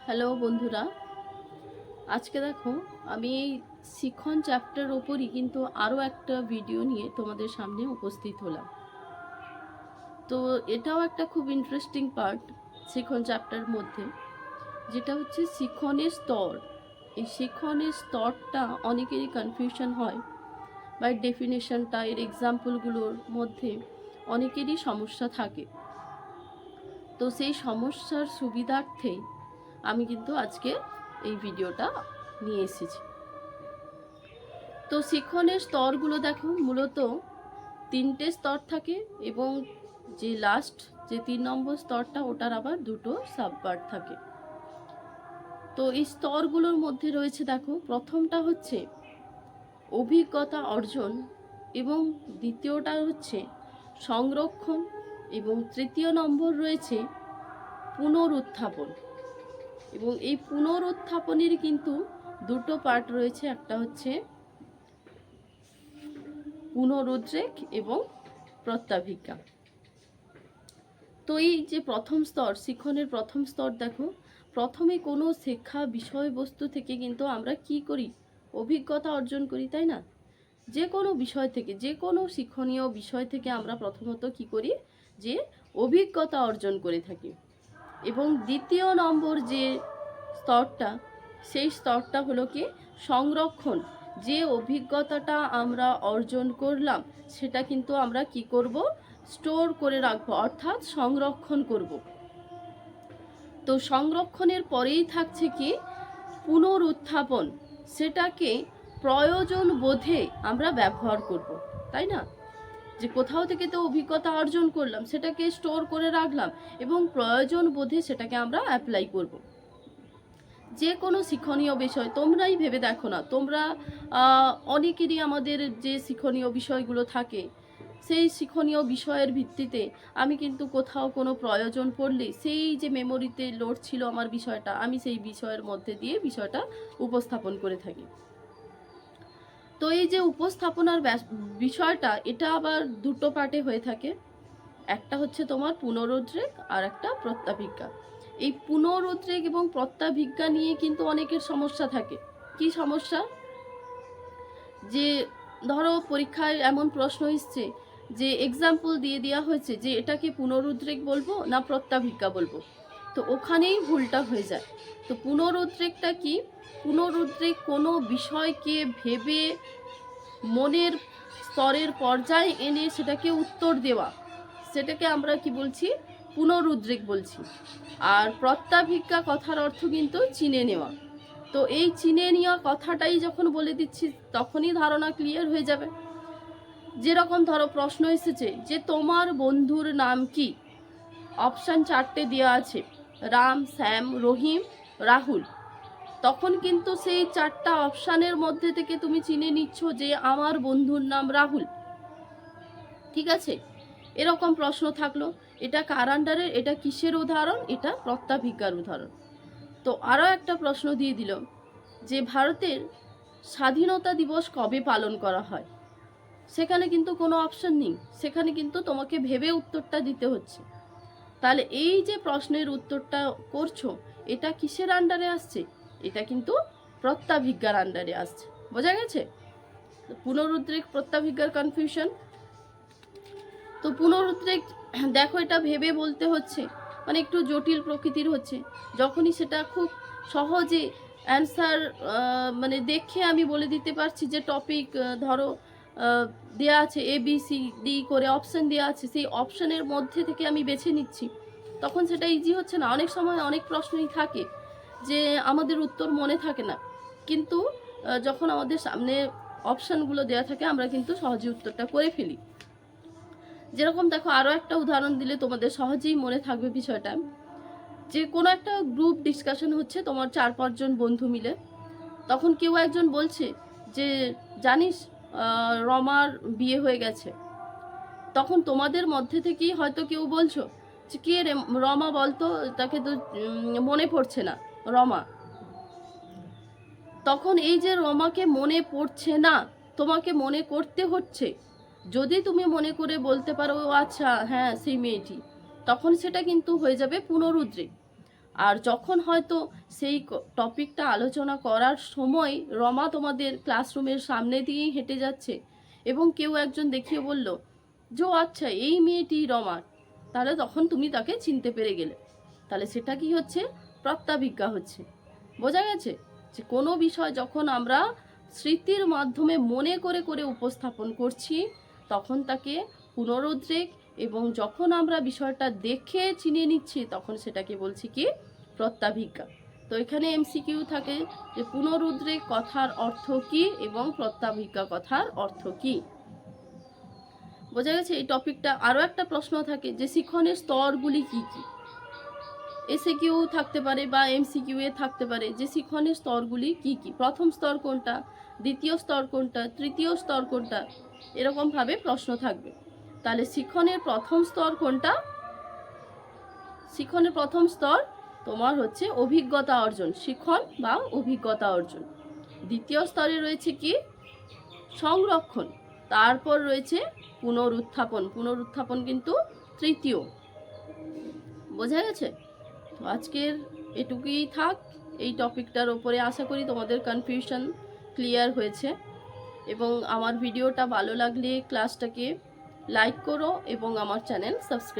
Hello বন্ধুরা, আজকে দেখো আমি এই শিখন চ্যাপ্টার ওপরই কিন্তু আরও একটা ভিডিও নিয়ে তোমাদের সামনে উপস্থিত হলাম। তো এটাও একটা খুব ইন্টারেস্টিং পার্ট শিখন চ্যাপ্টার মধ্যে, যেটা হচ্ছে শিখনের স্তর। এই শিখনের স্তরটা অনেকেরই কনফিউশন হয়, বা ডেফিনেশনটা এর এক্সাম্পলগুলোর মধ্যে অনেকেরই সমস্যা থাকে। তো সেই সমস্যার সুবিধার্থেই আমি কিন্তু আজকে এই ভিডিওটা নিয়ে এসেছি। তো শিখনের স্তরগুলো দেখো, মূলত তিনটে স্তর থাকে, এবং যে লাস্ট যে 3 নম্বর স্তরটা, ওটার আবার দুটো সাবপার্ট থাকে। তো এই স্তরগুলোর মধ্যে রয়েছে, দেখো, প্রথমটা হচ্ছে অভিজ্ঞতা অর্জন, এবং দ্বিতীয়টা হচ্ছে সংরক্ষণ, এবং তৃতীয় নম্বর রয়েছে পুনরুত্থাপন। এবং এই পুনরুত্থাপনের কিন্তু দুটো পার্ট রয়েছে, একটা হচ্ছে পুনরুদ্রেক এবং প্রত্যাভিজ্ঞা। তো এই যে প্রথম স্তর, শিখনের প্রথম স্তর, দেখো, প্রথমে কোনো শিক্ষা বিষয়বস্তু থেকে কিন্তু আমরা কি করি? অভিজ্ঞতা অর্জন করি, তাই না? যে কোনো বিষয় থেকে, যে কোনো শিক্ষণীয় বিষয় থেকে আমরা প্রথমত কি করি? যে অভিজ্ঞতা অর্জন করে থাকি। এবং দ্বিতীয় নম্বর যে স্তরটা, সেই স্তরটা হলো কি? সংরক্ষণ। যে অভিজ্ঞতাটা আমরা অর্জন করলাম, সেটা কিন্তু আমরা কি করব? স্টোর করে রাখবো, অর্থাৎ সংরক্ষণ করব। তো সংরক্ষণের পরেই থাকছে কি? পুনরুত্থাপন। সেটাকে প্রয়োজন বোধে আমরা ব্যবহার করব, তাই না? যে কোথাও থেকে তো অভিজ্ঞতা অর্জন করলাম, সেটাকে স্টোর করে রাখলাম, এবং প্রয়োজন বোধে সেটাকে আমরা অ্যাপ্লাই করব। যে কোনো শিক্ষণীয় বিষয় তোমরাই ভেবে দেখো না, তোমরা অনেকেরই আমাদের যে শিক্ষণীয় বিষয়গুলো থাকে, সেই শিক্ষণীয় বিষয়ের ভিত্তিতে আমি কিন্তু কোথাও কোনো প্রয়োজন পড়লে সেই যে মেমোরিতে লোড ছিল আমার বিষয়টা, আমি সেই বিষয়ের মধ্যে দিয়ে বিষয়টা উপস্থাপন করে থাকি। তো এই যে উপস্থাপনার বিষয়টা, এটা আবার দুটো পার্টে হয়ে থাকে। একটা হচ্ছে তোমার পুনরুদ্রেক, আর একটা প্রত্যাভিজ্ঞা। এই পুনরুদ্রেক এবং প্রত্যাভিজ্ঞা নিয়ে কিন্তু অনেকের সমস্যা থাকে। কি সমস্যা? যে ধরো পরীক্ষায় এমন প্রশ্ন এসছে যে এক্সাম্পল দিয়ে দেওয়া হয়েছে যে এটাকে পুনরুদ্রেক বলবো না প্রত্যাভিজ্ঞা বলবো, তো ওখানেই ভুলটা হয়ে যায়। তো পুনরুদ্রেকটা কি? পুনরুদ্রেক কোনো বিষয়কে ভেবে মনের স্তরের পর্যায়ে এনে সেটাকে উত্তর দেওয়া, সেটাকে আমরা কি বলছি? পুনরুদ্রেক বলছি। আর প্রত্যাভিজ্ঞা কথার অর্থ কিন্তু চিনে নেওয়া। তো এই চিনে নেওয়া কথাটাই যখন বলে দিচ্ছি, তখনই ধারণা ক্লিয়ার হয়ে যাবে। যেরকম ধরো প্রশ্ন এসেছে যে তোমার বন্ধুর নাম কি? অপশান 4টে দেওয়া আছে, রাম, শ্যাম, রহিম, রাহুল। তখন কিন্তু সেই 4টা অপশানের মধ্যে থেকে তুমি চিনে নিচ্ছ যে আমার বন্ধুর নাম রাহুল। ঠিক আছে? এরকম প্রশ্ন থাকলো, এটা কার আন্ডারে? এটা কিসের উদাহরণ? এটা প্রত্যাভিজ্ঞার উদাহরণ। তো আরও একটা প্রশ্ন দিয়ে দিল যে ভারতের স্বাধীনতা দিবস কবে পালন করা হয়? সেখানে কিন্তু কোনো অপশন নেই, সেখানে কিন্তু তোমাকে ভেবে উত্তরটা দিতে হচ্ছে। তাহলে এই যে প্রশ্নের উত্তরটা করছো, এটা কিসের আন্ডারে আসছে? এটা কিন্তু প্রত্যাভিজ্ঞার আন্ডারে আসছে। বোঝা গেছে? পুনরুদ্রেক প্রত্যাভিজ্ঞার কনফিউশন। তো পুনরুদ্রেক, দেখো, এটা ভেবে বলতে হচ্ছে, মানে একটু জটিল প্রকৃতির হচ্ছে। যখনই সেটা খুব সহজে অ্যান্সার মানে দেখে আমি বলে দিতে পারছি, যে টপিক ধরো দেওয়া আছে ABCD করে অপশান দেওয়া আছে, সেই অপশানের মধ্যে থেকে আমি বেছে নিচ্ছি, তখন সেটা ইজি হচ্ছে না? অনেক সময় অনেক প্রশ্নই থাকে যে আমাদের উত্তর মনে থাকে না, কিন্তু যখন আমাদের সামনে অপশানগুলো দেওয়া থাকে আমরা কিন্তু সহজে উত্তরটা করে ফেলি। যেরকম দেখো, আরও একটা উদাহরণ দিলে তোমাদের সহজেই মনে থাকবে বিষয়টা। যে কোনো একটা গ্রুপ ডিসকাশন হচ্ছে তোমার 4-5 জন বন্ধু মিলে, তখন কেউ একজন বলছে যে জানিস রমার বিয়ে হয়ে গেছে। তখন তোমাদের মধ্যে থেকেই হয়তো কেউ বলছো যে কে রে রমা, বলতো, তাকে তো মনে পড়ছে না রমা। তখন এই যে রমাকে মনে পড়ছে না, তোমাকে মনে করতে হচ্ছে। যদি তুমি মনে করে বলতে পারো আচ্ছা হ্যাঁ সেই মেয়েটি, তখন সেটা কিন্তু হয়ে যাবে পুনরুদ্রেক। আর যখন হয়তো সেই টপিকটা আলোচনা করার সময় রমা তোমাদের ক্লাসরুমের সামনে দিয়েই হেঁটে যাচ্ছে এবং কেউ একজন দেখিয়ে বলল যে আচ্ছা এই মেয়েটি রমা, তাহলে তখন তুমি তাকে চিনতে পেরে গেলে, তাহলে সেটা কি হচ্ছে? প্রত্যাভিজ্ঞা হচ্ছে। বোঝা গেছে যে কোনো বিষয় যখন আমরা স্মৃতির মাধ্যমে মনে করে করে উপস্থাপন করছি তখন তাকে পুনরুদ্রেক, এবং যখন আমরা বিষয়টা দেখে চিনে নিচ্ছি তখন সেটাকে বলছি কি? প্রত্যাভিজ্ঞা। তো এখানে এমসিকিউ থাকে যে পুনরুদ্রেক কথার অর্থ কি এবং প্রত্যাভিজ্ঞা কথার অর্থ কি। বোঝা গেছে এই টপিকটা। আরও একটা প্রশ্ন থাকে যে শিক্ষণের স্তরগুলি কি কি? এসএকিউ থাকতে পারে বা এমসিকিউ এ থাকতে পারে যে শিক্ষণের স্তরগুলি কি কি, প্রথম স্তর কোনটা, দ্বিতীয় স্তর কোনটা, তৃতীয় স্তর কোনটা, এরকমভাবে প্রশ্ন থাকবে। তাহলে শিক্ষণের প্রথম স্তর কোনটা? শিক্ষণের প্রথম স্তর তোমার হচ্ছে অভিজ্ঞতা অর্জন, শিক্ষণ বা অভিজ্ঞতা অর্জন। দ্বিতীয় স্তরে রয়েছে কি? সংরক্ষণ। তারপর রয়েছে পুনরুত্থাপন, পুনরুত্থাপন কিন্তু তৃতীয়। বোঝা গেছে? তো আজকের এটুকুই থাক এই টপিকটার ওপরে। আশা করি তোমাদের কনফিউশন ক্লিয়ার হয়েছে, এবং আমার ভিডিওটা ভালো লাগলে ক্লাসটাকে লাইক করো এবং আমার চ্যানেল সাবস্ক্রাইব